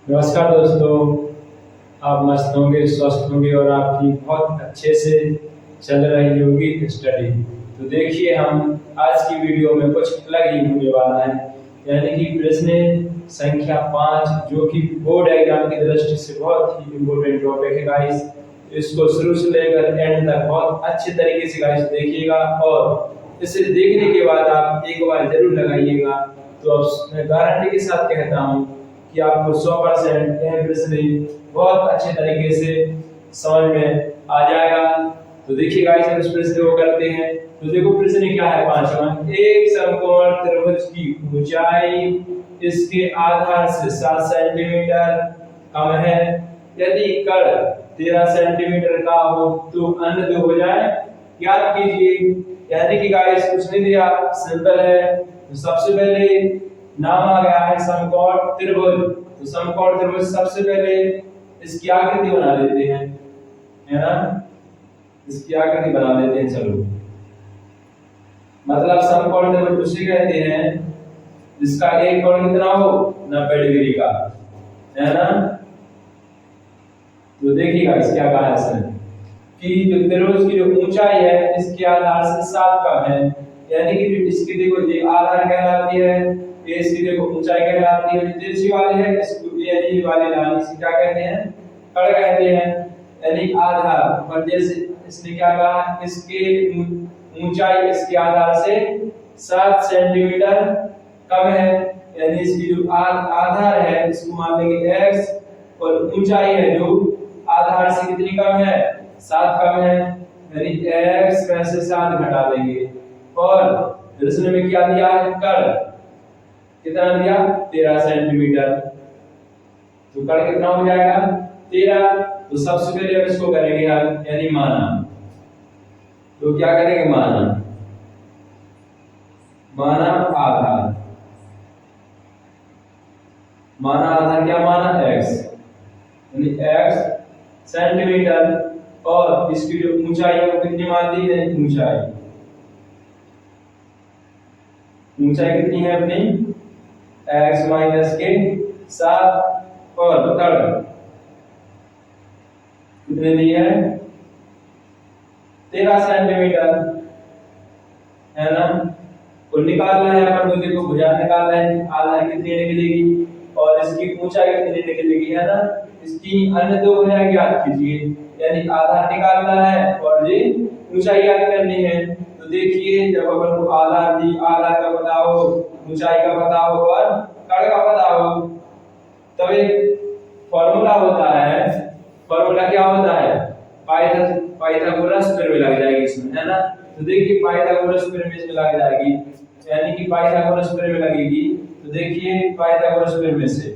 नमस्कार दोस्तों। आप मस्त होंगे, स्वस्थ होंगे और आपकी बहुत अच्छे से चल रही होगी स्टडी। तो देखिए, हम आज की वीडियो में कुछ अलग ही होने वाला है, यानी कि प्रश्न संख्या 5, जो कि बोर्ड एग्जाम की दृष्टि से बहुत ही इम्पोर्टेंट टॉपिक है गाइस। इसको शुरू से लेकर एंड तक बहुत अच्छे तरीके से गाइस देखिएगा, और इसे देखने के बाद आप एक बार जरूर लगाइएगा। तो अब मैं गारंटी के साथ कहता हूँ कि आपको 100% यह प्रश्न बहुत अच्छे तरीके से समझ में आ जाएगा। तो देखिए गाइस, हम इस प्रश्न को करते हैं। तो देखो प्रश्न क्या है, पांचवा। एक समकोण त्रिभुज की ऊंचाई इसके आधार से 7 सेंटीमीटर कम है। यदि कर्ण 13 सेंटीमीटर का हो तो अन्य दो हो जाए, याद कीजिए। यानी कि गाइस कुछ नहीं दिया, सिंपल है। तो सबसे पहले नाम आ गया है समकोण त्रिभुज। तो समकोण त्रिभुज सबसे पहले इसकी आकृति बना लेते हैं, है ना। इसकी आकृति बना लेते हैं, चलो। मतलब समकोण त्रिभुज उसे कहते हैं जिसका एक कोण कितना हो, 90 डिग्री का, है ना। तो देखिएगा इस क्या कहा है इसने कि जो त्रिभुज की जो ऊंचाई है इसके आधार से 7 कम है। यानी कि जो इसकी देखो ये आधार कहलाती है, ये इसकी देखो ऊंचाई कहलाती है। जो तिरछी वाली है इसको ये वाली लाइन इसे क्या कहते हैं, कर्ण कहते हैं। यानी आधार, और जैसे इसने क्या कहा, इसके ऊंचाई इसके आधार से 7 सेंटीमीटर कम है। यानी इसकी जो आधार है इसको मान लेंगे x, और ऊंचाई है जो आधार से कितनी कम है, 7 कम है। यानी x में से 7 घटा देंगे। और प्रश्न में क्या दिया है, कर्ण कितना दिया, 13 सेंटीमीटर। तो कर्ण कितना हो जाएगा, 13। तो सबसे पहले हम इसको करेंगे यानी माना। तो क्या करेंगे, माना आधार। माना आधार क्या माना, x, यानी x सेंटीमीटर। और इसकी जो ऊंचाई है वो कितनी मान दी है, ऊंचाई कितनी है अपनी, x माइनस के 7। और कर्ण कितने दिए है, 13 सेंटीमीटर, है ना। और निकालना है अपन को, देखो भुजा निकालना है, आधार कितनी निकलेगी और इसकी ऊंचाई कितनी निकलेगी, है ना। इसकी अन्य दो भुजाएं ज्ञात कीजिए। यानी आधार निकालना है और ये ऊंचाई ज्ञात करनी है। तो देखिए, जब अपन को आधार दी, आधार का पता हो, ऊंचाई का पता हो और कर्ण का पता हो, तब एक फॉर्मूला होता है। फॉर्मूला क्या होता है, पाइथागोरस प्रमेय लग जाएगी इसमें, है ना। तो देखिए पाइथागोरस प्रमेय इसमें लग जाएगी, यानी कि पाइथागोरस प्रमेय लगेगी। तो देखिए पाइथागोरस प्रमेय से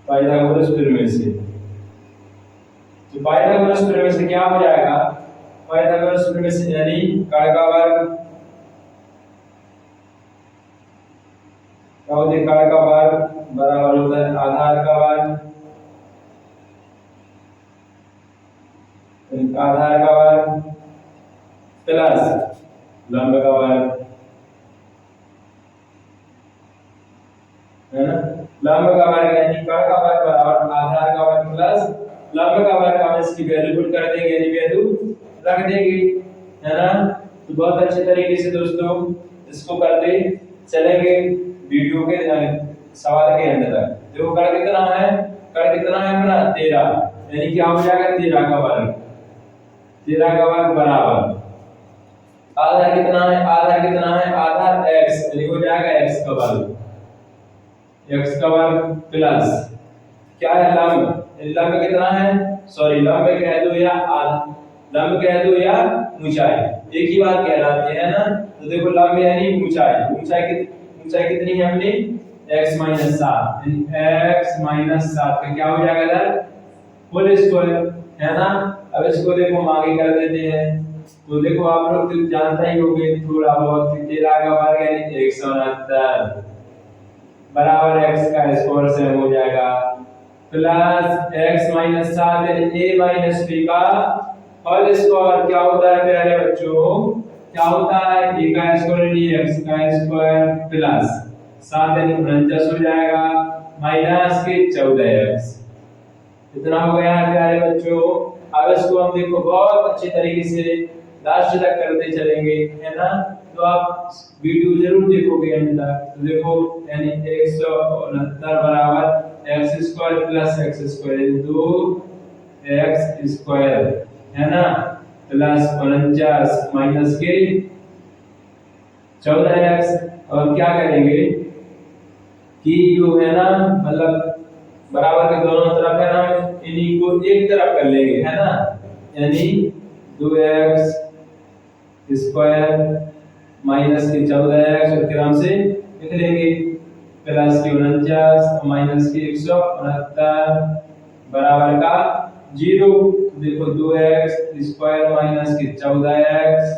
पाइथागोरस प्रमेय से, तो पाइथागोरस प्रमेय से क्या हो जाएगा, पाइथागोरस प्रमेय से यानी कर्ण का वर्ग, कर्ण का वर्ग बराबर होता है आधार का वर्ग, आधार का वर्ग प्लस लंब का वर्ग, है ना। लंब का वर्ग यानी कर्ण का वर्ग बराबर आधार का वर्ग प्लस लंब का वर्ग। हम इसकी वैल्यू पुट कर देंगे, यानी वैल्यू रख देंगे, है ना। तो बहुत अच्छे तरीके से दोस्तों इसको करते चलेंगे वीडियो के सवाल के अंत तक। देखो कर्ण कितना है, अपना 13, यानी क्या हो जाएगा, 13 का वर्ग, 13 का वर्ग बराबर आधार कितना है, आधार x, यानी हो जाएगा x का वर्ग, प्लस क्या है, लंब कितना है, सॉरी लंब कह दो या लंब कह दो या ऊंचाई, एक ही बात कहलाती है ना। तो देखो लंब यानी ऊंचाई कितनी है अपनी, x माइनस 7, यानी x 7 का क्या हो जाएगा इधर, होल स्क्वायर, है ना। अब इसको देखो हम आगे कर देते हैं। तो देखो आप लोग तो जानते ही होंगे थोड़ा बहुत, 13 का वर्ग यानी 169 बराबर x का स्क्वायर से हो जाएगा प्लस एक्स माइनस 7 यानी ए माइनस बी का होल स्क्वायर क्या होता है प्यारे बच्चों, क्या होता है ए का स्क्वायर यानी एक्स का स्क्वायर प्लस 7 यानी 49 हो जाएगा माइनस के 14x। इतना हो गया है प्यारे बच्चों। अब इसको हम देखो बहुत अच्छे तरीके से लास्ट तक करते चलेंगे, है ना। तो आप वीडियो जरूर देखोगे अंत तक। तो देखो यानी 169 बराबर x square plus x square 2x square, है ना, प्लस 49 माइनस के 14x। और क्या करेंगे कि जो है ना मतलब बराबर के दोनों तरफ है ना, इन्हीं को एक तरफ कर लेंगे, है ना, यानी 2x स्क्वायर माइनस के 14x और क्रम से लिख लेंगे प्लस के 49 माइनस के 169 बराबर का 0। देखो 2x स्क्वायर माइनस के 14x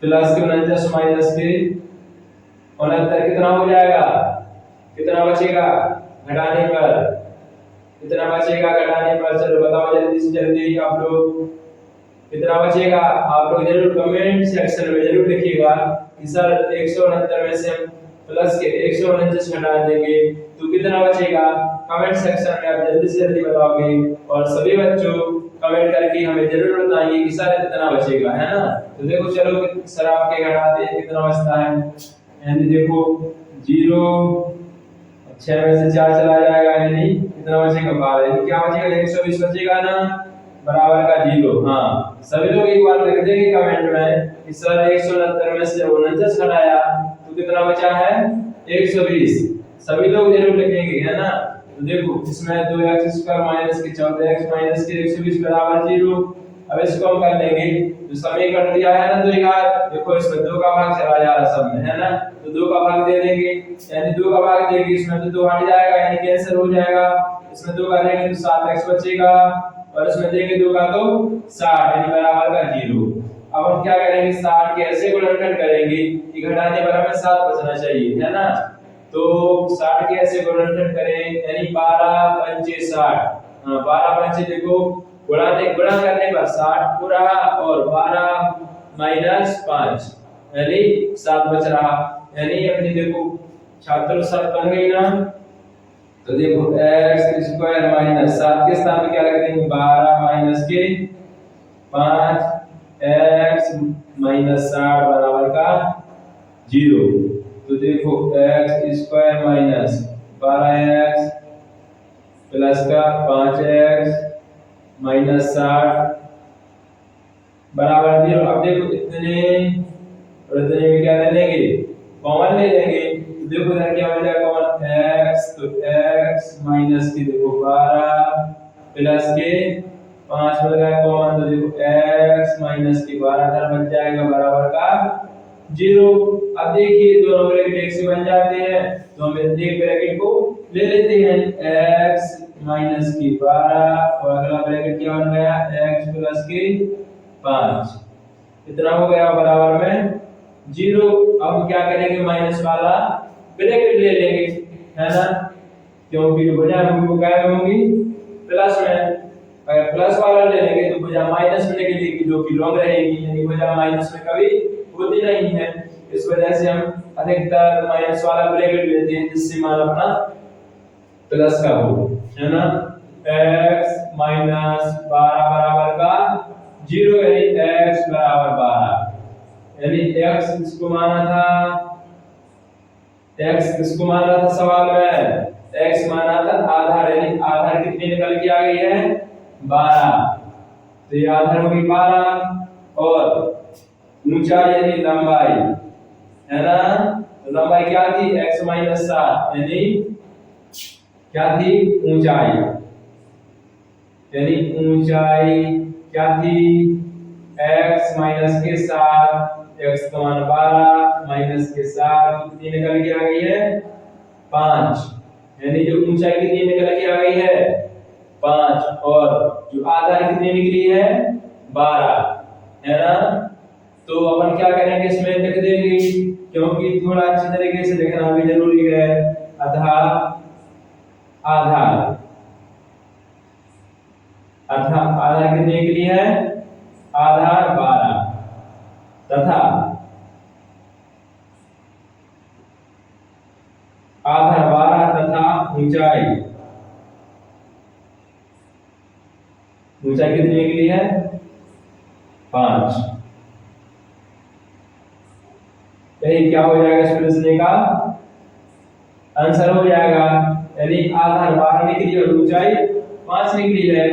प्लस के 49 माइनस के 69 कितना हो जाएगा, कितना बचेगा घटाने पर, कितना बचेगा घटाने पर, चलो बताओ जल्दी से जल्दी आप लोग कितना बचेगा। आप लोग जरूर कमेंट सेक्शन में जरूर लिखिएगा कि सर 169 में से हम प्लस के 149 हटा देंगे तो कितना बचेगा। कमेंट सेक्शन में आप जल्दी से जल्दी बताओगे और सभी बच्चों कमेंट करके हमें जरूर बताइए कि सर कितना बचेगा, है ना। तो देखो चलो सर आपके घटाते हैं कितना बचता है, यानी देखो 0 6 में से 4 चला जाएगा यानी कितना बचेगा 12, क्या बचेगा 120 बचेगा ना बराबर का 0। हाँ सभी लोग एक बार लिख देंगे कमेंट में कि सर 169 में से 49 हटाया तो कितना बचा है 120, सभी लोग जरूर लिखेंगे, है ना। तो देखो इसमें 2x स्क्वायर माइनस के 14x माइनस के 120 बराबर 0। अब इसको हम कर लेंगे जो समीकरण दिया है ना 2 यार, देखो इसमें 2 का भाग चला जा रहा सब में, है ना, तो 2 का भाग दे देंगे यानी 2 का भाग देंगे, इसमें तो 2 हट जाएगा यानी कैंसिल हो जाएगा। इसमें 2 का देंगे तो 7x बचेगा और इसमें देंगे 2 का तो 60 यानी बराबर का 0। अब हम क्या करेंगे 60 के ऐसे गुणनखंड करेंगे कि घटाने पर हमें 7 बचना चाहिए, है ना। तो 60 के ऐसे गुणनखंड करें यानी 12 पंचे 60, हां 12 पंचे देखो गुणा करने पर 60 पूरा और 12 माइनस 5 यानी 7 बच रहा, यानी अपनी देखो छात्रों सब बन गई ना। तो देखो x स्क्वायर माइनस 7 के स्थान पे क्या लगा देंगे 12 माइनस के 5 x माइनस 60 बराबर का 0। तो देखो x square minus 12x plus का 5x माइनस 60 बराबर 0। अब देखो इतने और इतने में क्या ले लेंगे कॉमन ले लेंगे, तो देखो इधर क्या हो जाएगा कॉमन x, तो x माइनस के देखो 12 प्लस के 5 हो जाएगा कॉमन, तो देखो x माइनस के 12 इधर बन जाएगा बराबर का 0। अब देखिए दोनों ब्रैकेट एक से बन जाते हैं तो हम एक ब्रैकेट को ले लेते हैं x माइनस की 12 और अगला ब्रैकेट क्या बन गया x प्लस की 5, इतना हो गया बराबर में 0। अब हम क्या करेंगे माइनस वाला ब्रैकेट ले लेंगे, है ना, क्योंकि भुजा हमको क्या होंगी प्लस में, अगर प्लस वाला ले लेंगे तो भुजा माइनस में निकलेगी जो कि लॉन्ग रहेगी, यानी भुजा माइनस में कभी होती नहीं है। इस वजह से हम अधिकतर माइनस वाला ब्रैकेट लेते हैं जिससे मान अपना प्लस का हो, है ना। x माइनस 12 बराबर का 0 यानी x बराबर 12, यानी x किसको माना था, x किसको माना था सवाल में, x माना था आधार, यानी आधार कितनी निकल के आ गई है 12, तो ये आधार होगी 12 और ऊंचाई यानी लंबाई, है ना, तो लंबाई क्या थी x माइनस 7 यानी क्या थी ऊंचाई, यानी ऊंचाई क्या थी x माइनस के 7, x का मान 12 माइनस के 7 कितनी निकल के आ गई है 5, यानी जो ऊंचाई कितनी निकल के आ गई है 5 और जो आधार कितनी निकली है 12, है ना। तो अपन क्या करेंगे इसमें लिख देंगे क्योंकि थोड़ा अच्छी तरीके से लिखना भी जरूरी है, आधार आधार अर्थात आधार कितने के लिए है? आधार 12 तथा आधार 12 तथा ऊंचाई कितने के लिए है? 5। यही क्या हो जाएगा इस प्रश्न का आंसर हो जाएगा। यानी आधार 12 निकली और ऊंचाई 5 निकली है।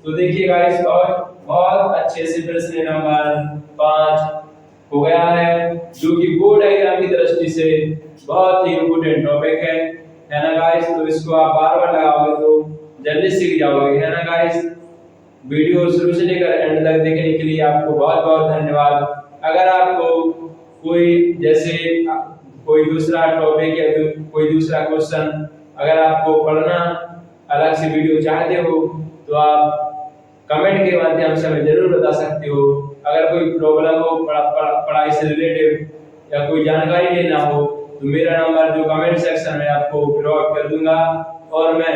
तो देखिएगा इस और बहुत अच्छे से प्रश्न नंबर 5 हो गया है, जो कि बोर्ड एग्जाम की दृष्टि से बहुत ही इम्पोर्टेंट टॉपिक है ना गाइस। तो इसको आप बार-बार लगाओगे तो जल्दी सीख जाओगे, है ना गाइस। वीडियो शुरू से लेकर एंड तक देखने के लिए आपको बहुत-बहुत धन्यवाद। अगर आपको कोई जैसे कोई दूसरा टॉपिक या कोई दूसरा क्वेश्चन अगर आपको पढ़ना अलग से वीडियो चाहते हो तो आप कमेंट के माध्यम से हमें जरूर बता सकते हो। अगर कोई प्रॉब्लम हो पढ़ाई से रिलेटेड या कोई जानकारी लेना हो तो मेरा नंबर जो कमेंट सेक्शन में आपको प्रोवाइड कर दूंगा। और मैं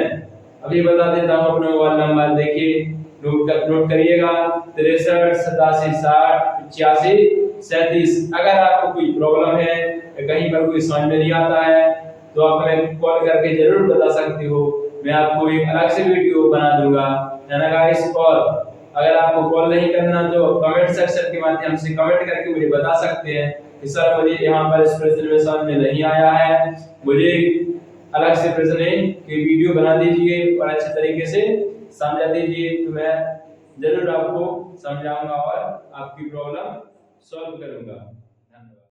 अभी बता देता हूँ अपना मोबाइल नंबर, देखिए नोट करिएगा 63 87 60 85 37। अगर आपको कोई प्रॉब्लम है या कहीं पर कोई समझ में नहीं आता है तो आप हमें कॉल करके जरूर बता सकते हो। मैं आपको एक अलग से वीडियो बना दूंगा, है ना गाइस। और अगर आपको कॉल नहीं करना तो कमेंट सेक्शन के माध्यम से कमेंट करके मुझे बता सकते हैं कि सर मुझे यहाँ पर इस प्रश्न में समझ में नहीं आया है, मुझे अलग से प्रश्न की वीडियो बना दीजिए और अच्छे तरीके से समझा दीजिए, तो मैं जरूर आपको समझाऊंगा और आपकी प्रॉब्लम सॉल्व करूंगा। धन्यवाद।